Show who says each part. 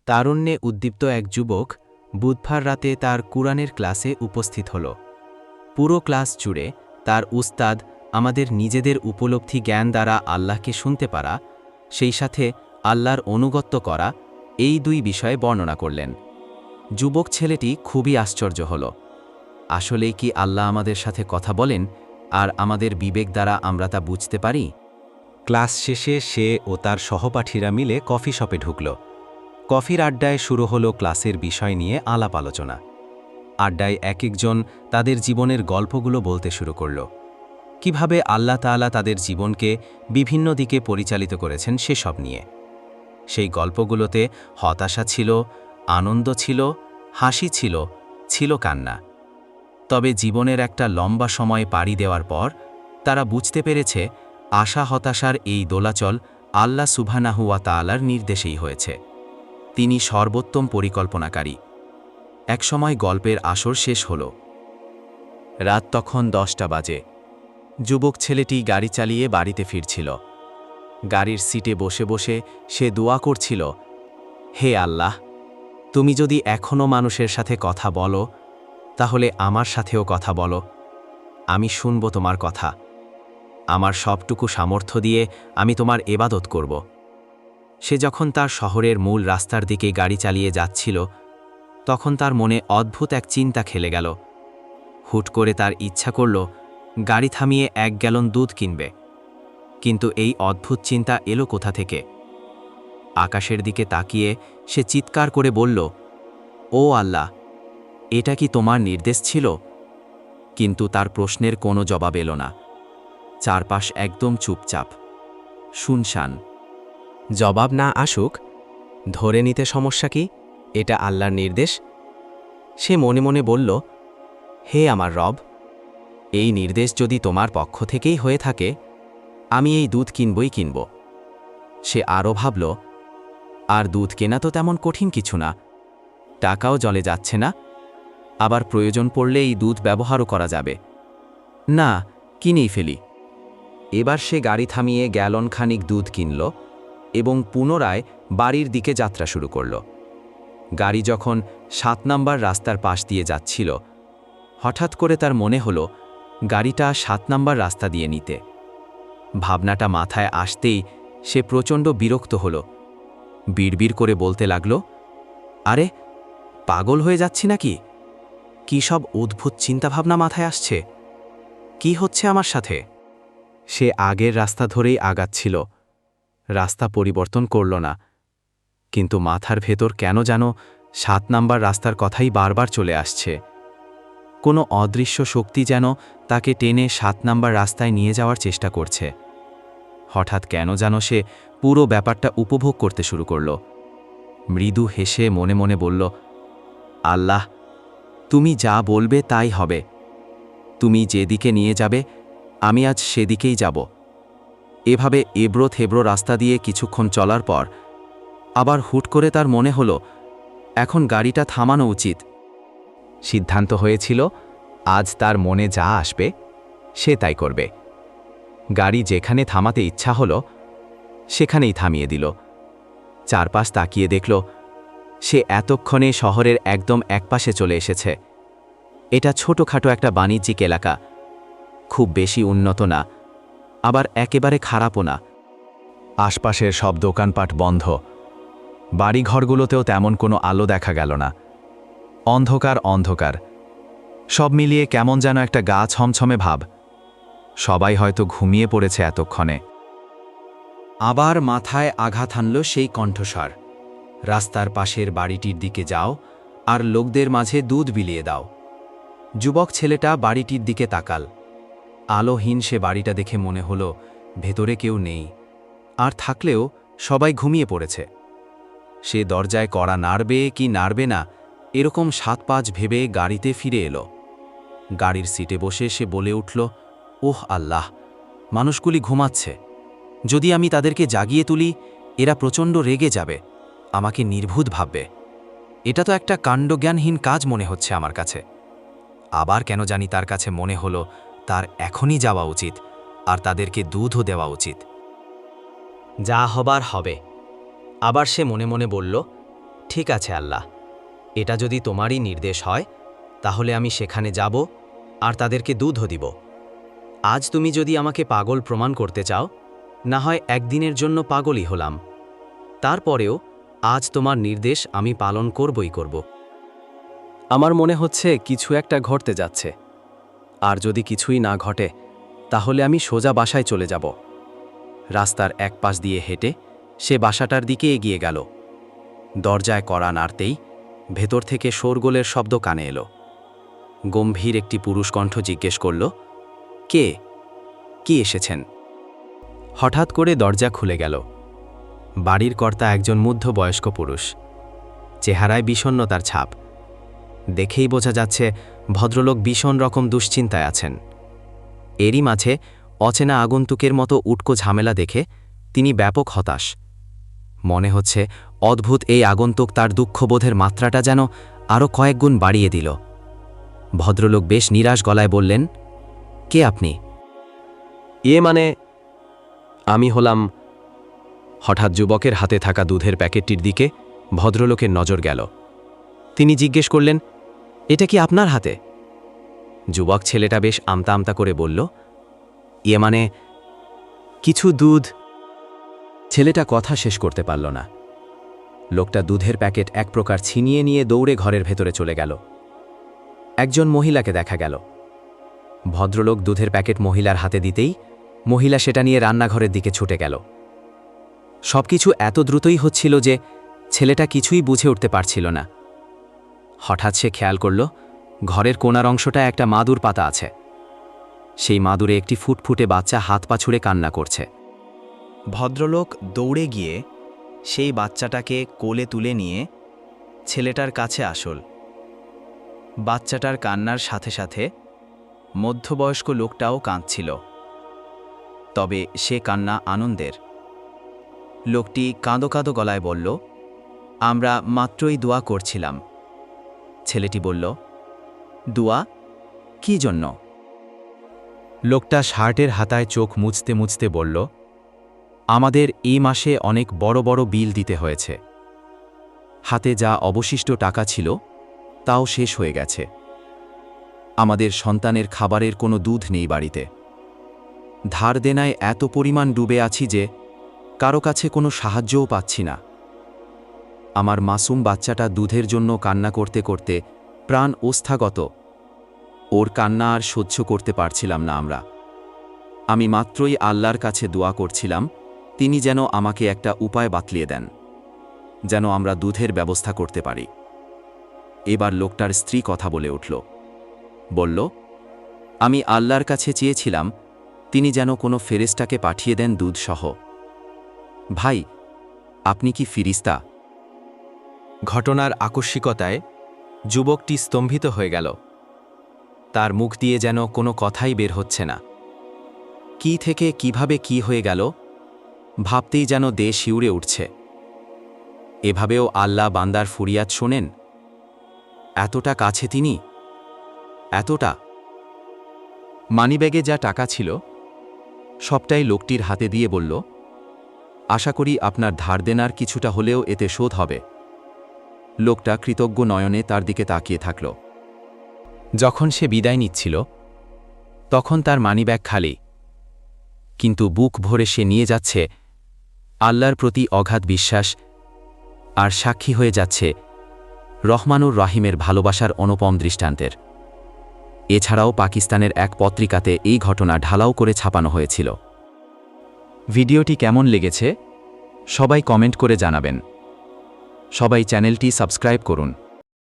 Speaker 1: তারুণ্যে উদ্দীপ্ত এক যুবক বুধবার রাতে তার কুরআনের ক্লাসে উপস্থিত হল। পুরো ক্লাস জুড়ে তার উস্তাদ আমাদের নিজেদের উপলব্ধি জ্ঞান দ্বারা আল্লাহকে শুনতে পারা, সেই সাথে আল্লাহর অনুগত্য করা, এই দুই বিষয়ে বর্ণনা করলেন। যুবক ছেলেটি খুবই আশ্চর্য হল। আসলেই কি আল্লাহ আমাদের সাথে কথা বলেন আর আমাদের বিবেক দ্বারা আমরা তা বুঝতে পারি?
Speaker 2: ক্লাস শেষে সে ও তার সহপাঠীরা মিলে কফি শপে ঢুকল। কফির আড্ডায় শুরু হলো ক্লাসের বিষয় নিয়ে আলাপ আলোচনা। আড্ডায় এক একজন তাদের জীবনের গল্পগুলো বলতে শুরু করল। কিভাবে আল্লাহ তাআলা তাদের জীবনকে বিভিন্ন দিকে পরিচালিত করেছেন সেসব নিয়ে। সেই গল্পগুলোতে হতাশা ছিল, আনন্দ ছিল, হাসি ছিল, ছিল কান্না। তবে জীবনের একটা লম্বা সময় পাড়ি দেওয়ার পর তারা বুঝতে পেরেছে আশা হতাশার এই দোলাচল আল্লাহ সুবহানাহু ওয়া তাআলার নির্দেশেই হয়েছে। তিনি সর্বোত্তম পরিকল্পনাকারী। একসময় গল্পের আসর শেষ হল। রাত তখন 10টা বাজে। যুবক ছেলেটি গাড়ি চালিয়ে বাড়িতে ফিরছিল। গাড়ির সিটে বসে বসে সে দোয়া করছিল, হে আল্লাহ, তুমি যদি এখনও মানুষের সাথে কথা বলো, তাহলে আমার সাথেও কথা বলো। আমি শুনব তোমার কথা। আমার সবটুকু সামর্থ্য দিয়ে আমি তোমার ইবাদত করব। সে যখন তার শহরের মূল রাস্তার দিকে গাড়ি চালিয়ে যাচ্ছিল, তখন তার মনে অদ্ভুত এক চিন্তা খেলে গেল। হুট করে তার ইচ্ছা করল গাড়ি থামিয়ে 1 গ্যালন দুধ কিনবে। কিন্তু এই অদ্ভুত চিন্তা এলো কোথা থেকে? আকাশের দিকে তাকিয়ে সে চিৎকার করে বলল, ও আল্লাহ, এটা কি তোমার নির্দেশ ছিল? কিন্তু তার প্রশ্নের কোনো জবাব এলো না। চারপাশ একদম চুপচাপ, শুনশান। জবাব না আসুক, ধরে নিতে সমস্যা কি? এটা আল্লাহর নির্দেশ। সে মনে মনে বলল, হে আমার রব, এই নির্দেশ যদি তোমার পক্ষ থেকেই হয়ে থাকে, আমি এই দুধ কিনবই কিনব। সে আরও ভাবল, আর দুধ কেনা তো তেমন কঠিন কিছু না, টাকাও জলে যাচ্ছে না, আবার প্রয়োজন পড়লে এই দুধ ব্যবহারও করা যাবে। না, কিনেই ফেলি। এবার সে গাড়ি থামিয়ে গ্যালন খানিক দুধ কিনল এবং পুনরায় বাড়ির দিকে যাত্রা শুরু করল। গাড়ি যখন 7 নম্বর রাস্তার পাশ দিয়ে যাচ্ছিল, হঠাৎ করে তার মনে হলো গাড়িটা 7 নম্বর রাস্তা দিয়ে নিতে। ভাবনাটা মাথায় আসতেই সে প্রচণ্ড বিরক্ত হল। বিড়বিড় করে বলতে লাগল, আরে পাগল হয়ে যাচ্ছি নাকি? কী সব অদ্ভুত চিন্তাভাবনা মাথায় আসছে? কি হচ্ছে আমার সাথে? সে আগের রাস্তা ধরেই আগাচ্ছিল, রাস্তা পরিবর্তন করল না। কিন্তু মাথার ভেতর কেন যেন 7 নম্বর রাস্তার কথাই বারবার চলে আসছে। কোনো অদৃশ্য শক্তি যেন তাকে টেনে 7 নম্বর রাস্তায় নিয়ে যাওয়ার চেষ্টা করছে। হঠাৎ কেন যেন সে পুরো ব্যাপারটা উপভোগ করতে শুরু করল। মৃদু হেসে মনে মনে বলল, আল্লাহ, তুমি যা বলবে তাই হবে। তুমি যেদিকে নিয়ে যাবে আমি আজ সেদিকেই যাব। এভাবে এবড়ো থেবড়ো রাস্তা দিয়ে কিছুক্ষণ চলার পর আবার হুট করে তার মনে হল এখন গাড়িটা থামানো উচিত। সিদ্ধান্ত হয়েছিল আজ তার মনে যা আসবে সে তাই করবে। গাড়ি যেখানে থামাতে ইচ্ছা হলো সেখানেই থামিয়ে দিল। চারপাশ তাকিয়ে দেখল সে এতক্ষণে শহরের একদম একপাশে চলে এসেছে। এটা ছোটখাটো একটা বাণিজ্যিক এলাকা, খুব বেশি উন্নত না, আবার একেবারে খারাপও না। আশপাশের সব দোকানপাট বন্ধ, বাড়িঘরগুলোতেও তেমন কোনো আলো দেখা গেল না। অন্ধকার অন্ধকার, সব মিলিয়ে কেমন যেন একটা গা ছমছমে ভাব। সবাই হয়তো ঘুমিয়ে পড়েছে এতক্ষণে। আবার মাথায় আঘাত হানল সেই কণ্ঠস্বর, রাস্তার পাশের বাড়িটির দিকে যাও আর লোকদের মাঝে দুধ বিলিয়ে দাও। যুবক ছেলেটা বাড়িটির দিকে তাকাল। আলোহীন সে বাড়িটা দেখে মনে হলো ভেতরে কেউ নেই, আর থাকলেও সবাই ঘুমিয়ে পড়েছে। সে দরজায় কড়া নাড়বে কি নাড়বে না এরকম 7-5 ভেবে গাড়িতে ফিরে এলো। গাড়ির সিটে বসে সে বলে উঠল, ওহ আল্লাহ, মানুষগুলি ঘুমাচ্ছে। যদি আমি তাদেরকে জাগিয়ে তুলি, এরা প্রচণ্ড রেগে যাবে, আমাকে নির্ভুত ভাববে। এটা তো একটা কাণ্ডজ্ঞানহীন কাজ মনে হচ্ছে আমার কাছে। আবার কেন জানি তার কাছে মনে হলো তার এখনই যাওয়া উচিত আর তাদেরকে দুধও দেওয়া উচিত। যা হবার হবে। আবার সে মনে মনে বলল,
Speaker 1: ঠিক আছে আল্লাহ, এটা যদি তোমারই নির্দেশ হয় তাহলে আমি সেখানে যাব আর তাদেরকে দুধও দিব। আজ তুমি যদি আমাকে পাগল প্রমাণ করতে চাও, না হয় একদিনের জন্য পাগলই হলাম, তারপরেও আজ তোমার নির্দেশ আমি পালন করবই করব।
Speaker 3: আমার মনে হচ্ছে কিছু একটা ঘটতে যাচ্ছে, আর যদি কিছুই না ঘটে তাহলে আমি সোজা বাসায় চলে যাব। রাস্তার এক পাশ দিয়ে হেঁটে সে বাসাটার দিকে এগিয়ে গেল। দরজায় কড়া নাড়তেই ভেতর থেকে শোরগোলের শব্দ কানে এলো। গম্ভীর একটি পুরুষ কণ্ঠ জিজ্ঞেস করল, কে? কি এসেছেন? হঠাৎ করে দরজা খুলে গেল। বাড়ির কর্তা একজন মধ্যবয়স্ক পুরুষ, চেহারায় বিষণ্ণতার ছাপ। দেখেই বোঝা যাচ্ছে ভদ্রলোক ভীষণ রকম দুশ্চিন্তায় আছেন। এরই মাঝে অচেনা আগন্তুকের মতো উটকো ঝামেলা দেখে তিনি ব্যাপক হতাশ। মনে হচ্ছে অদ্ভুত এই আগন্তুক তার দুঃখবোধের মাত্রাটা যেন আরও কয়েক গুণ বাড়িয়ে দিল। ভদ্রলোক বেশ নিরাশ গলায় বললেন, কে আপনি? মানে আমি হলাম। হঠাৎ যুবকের হাতে থাকা দুধের প্যাকেটটির দিকে ভদ্রলোকের নজর গেল। তিনি জিজ্ঞেস করলেন, এটা কি আপনার হাতে? যুবক ছেলেটা বেশ আমতা আমতা করে বলল, মানে কিছু দুধ। ছেলেটা কথা শেষ করতে পারল না। লোকটা দুধের প্যাকেট এক প্রকার ছিনিয়ে নিয়ে দৌড়ে ঘরের ভেতরে চলে গেল। একজন মহিলাকে দেখা গেল। ভদ্রলোক দুধের প্যাকেট মহিলার হাতে দিতেই মহিলা সেটা নিয়ে রান্নাঘরের দিকে ছুটে গেল। সবকিছু এত দ্রুতই হচ্ছিল যে ছেলেটা কিছুই বুঝে উঠতে পারছিল না। হঠাৎ সে খেয়াল করল ঘরের কোণার অংশটা একটা মাদুর পাতা আছে। সেই মাদুরে একটি ফুটফুটে বাচ্চা হাত পা ছুড়ে কান্না করছে।
Speaker 1: ভদ্রলোক দৌড়ে গিয়ে সেই বাচ্চাটাকে কোলে তুলে নিয়ে ছেলেটার কাছে আসল। বাচ্চাটার কান্নার সাথে সাথে মধ্যবয়স্ক লোকটাও কাঁদছিল, তবে সে কান্না আনন্দের। লোকটি কাঁদো কাঁদো গলায় বলল, আমরা মাত্রই দোয়া করছিলাম। ছেলেটি বলল, দোয়া? কি জন্য?
Speaker 2: লোকটা শার্টের হাতায় চোখ মুছতে মুছতে বলল, আমাদের এই মাসে অনেক বড় বড় বিল দিতে হয়েছে। হাতে যা অবশিষ্ট টাকা ছিল তাও শেষ হয়ে গেছে। আমাদের সন্তানের খাবারের কোনো দুধ নেই বাড়িতে। ধার দেনায় এত পরিমাণ ডুবে আছি যে কারো কাছে কোনো সাহায্যও পাচ্ছি না। আমার মাসুম বাচ্চাটা দুধের জন্য কান্না করতে করতে প্রাণ ওস্থাগত। ওর কান্না আর সহ্য করতে পারছিলাম না আমরা। আমি মাত্রই আল্লাহর কাছে দোয়া করছিলাম তিনি যেন আমাকে একটা উপায় বাতলিয়ে দেন, যেন আমরা দুধের ব্যবস্থা করতে পারি। এবার লোকটার স্ত্রী কথা বলে উঠল, বলল, আমি আল্লাহর কাছে চেয়েছিলাম তিনি যেন কোনো ফেরেশতাকে পাঠিয়ে দেন দুধসহ। ভাই, আপনি কি ফিরিস্তা?
Speaker 3: ঘটনার আকস্মিকতায় যুবকটি স্তম্ভিত হয়ে গেল। তার মুখ দিয়ে যেন কোনো কথাই বের হচ্ছে না। কি থেকে কিভাবে কি হয়ে গেল ভাবতেই যেন দেশ শিউরে উঠছে। এভাবেও আল্লাহ বান্দার ফরিয়াদ শোনেন? এতটা কাছে তিনি, এতটা। মানিব্যাগে যা টাকা ছিল সবটাই লোকটির হাতে দিয়ে বলল, আশা করি আপনার ধার দেনার কিছুটা হলেও এতে শোধ হবে। লোকটা কৃতজ্ঞ নয়নে তার দিকে তাকিয়ে থাকল। যখন সে বিদায় নিচ্ছিল তখন তার মানিব্যাগ খালি, কিন্তু বুক ভরে সে নিয়ে যাচ্ছে আল্লাহর প্রতি অগাধ বিশ্বাস আর সাক্ষী হয়ে যাচ্ছে রহমানুর রাহিমের ভালোবাসার অনুপম দৃষ্টান্তের। এছাড়াও পাকিস্তানের এক পত্রিকাতে এই ঘটনা ঢালাও করে ছাপানো হয়েছিল। ভিডিওটি কেমন লেগেছে সবাই কমেন্ট করে জানাবেন। সবাই চ্যানেলটি সাবস্ক্রাইব করুন।